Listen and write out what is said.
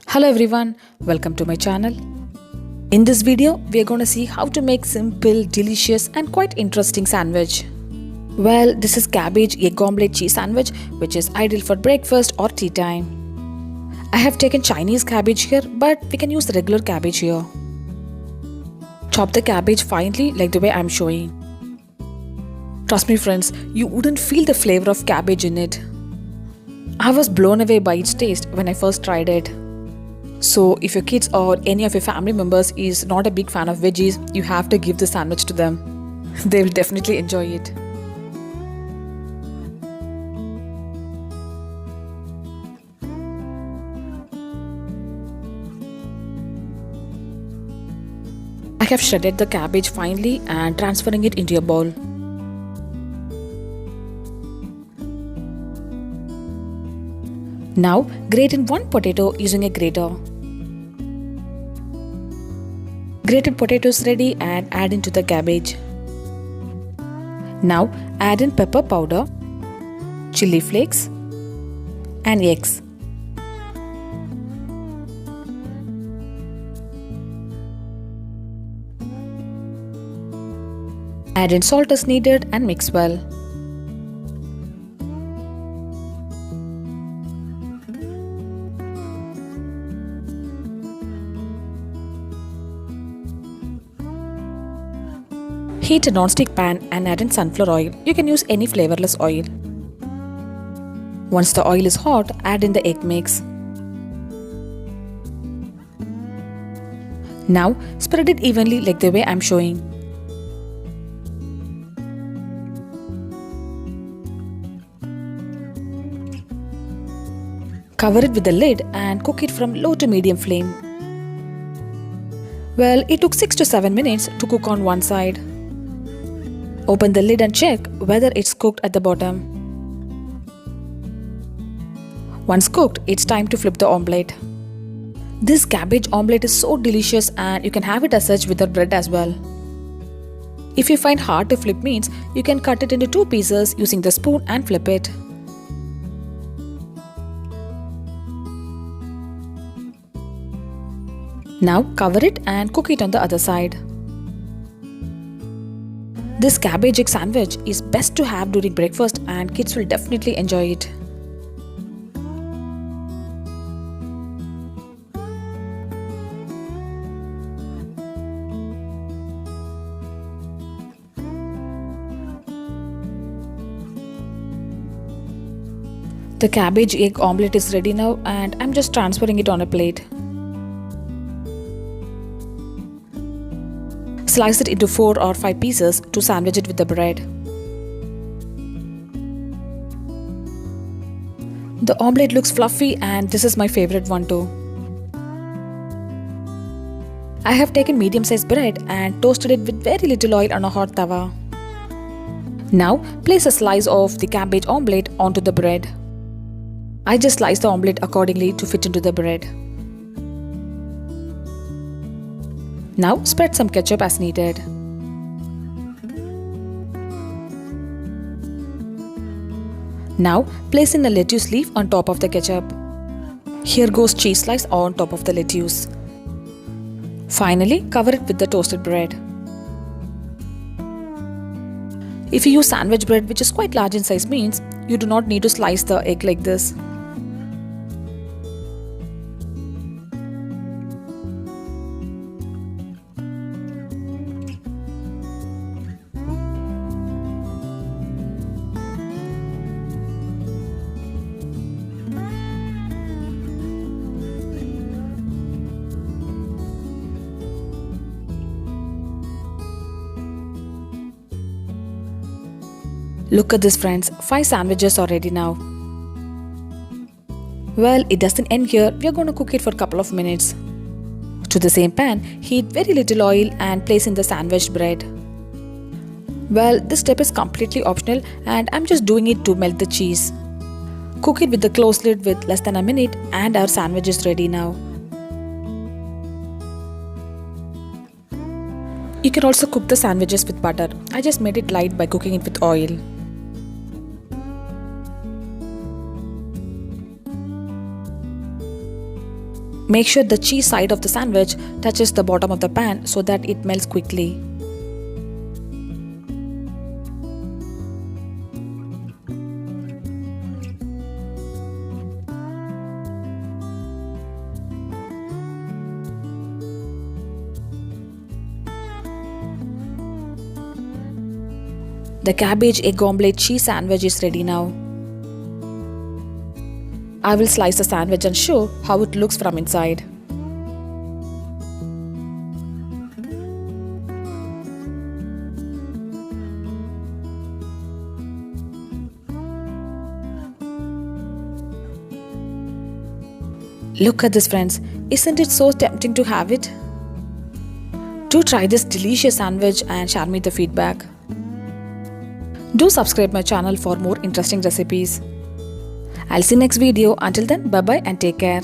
Hello everyone, welcome to my channel. In this video, we are going to see how to make simple, delicious and quite interesting sandwich. Well, this is cabbage egg omelette cheese sandwich which is ideal for breakfast or tea time. I have taken Chinese cabbage here, but we can use the regular cabbage here. Chop the cabbage finely like the way I am showing. Trust me friends, you wouldn't feel the flavor of cabbage in it. I was blown away by its taste when I first tried it. So if your kids or any of your family members is not a big fan of veggies, you have to give the sandwich to them. They will definitely enjoy it. I have shredded the cabbage finely and transferring it into a bowl. Now grate in one potato using a grater. Grated potato is ready and add into the cabbage. Now add in pepper powder, chili flakes and eggs. Add in salt as needed and mix well. Heat a non-stick pan and add in sunflower oil. You can use any flavorless oil. Once the oil is hot, add in the egg mix. Now spread it evenly like the way I am showing. Cover it with the lid and cook it from low to medium flame. Well, it took 6 to 7 minutes to cook on one side. Open the lid and check whether it's cooked at the bottom. Once cooked, it's time to flip the omelette. This cabbage omelette is so delicious and you can have it as such with your bread as well. If you find hard to flip means, you can cut it into 2 pieces using the spoon and flip it. Now cover it and cook it on the other side. This cabbage egg sandwich is best to have during breakfast and kids will definitely enjoy it. The cabbage egg omelette is ready now and I'm just transferring it on a plate. Slice it into 4 or 5 pieces to sandwich it with the bread. The omelette looks fluffy and this is my favorite one too. I have taken medium sized bread and toasted it with very little oil on a hot tawa. Now place a slice of the cabbage omelette onto the bread. I just sliced the omelette accordingly to fit into the bread. Now spread some ketchup as needed. Now place in a lettuce leaf on top of the ketchup. Here goes cheese slice on top of the lettuce. Finally, cover it with the toasted bread. If you use sandwich bread which is quite large in size means, you do not need to slice the egg like this. Look at this friends, 5 sandwiches are ready now. Well, it doesn't end here, we are going to cook it for a couple of minutes. To the same pan, heat very little oil and place in the sandwiched bread. Well, this step is completely optional and I'm just doing it to melt the cheese. Cook it with the closed lid with less than a minute and our sandwich is ready now. You can also cook the sandwiches with butter. I just made it light by cooking it with oil. Make sure the cheese side of the sandwich touches the bottom of the pan so that it melts quickly. The cabbage egg omelette cheese sandwich is ready now. I will slice the sandwich and show how it looks from inside. Look at this, friends. Isn't it so tempting to have it? Do try this delicious sandwich and share me the feedback. Do subscribe my channel for more interesting recipes. I'll see you next video. Until then, bye bye and take care.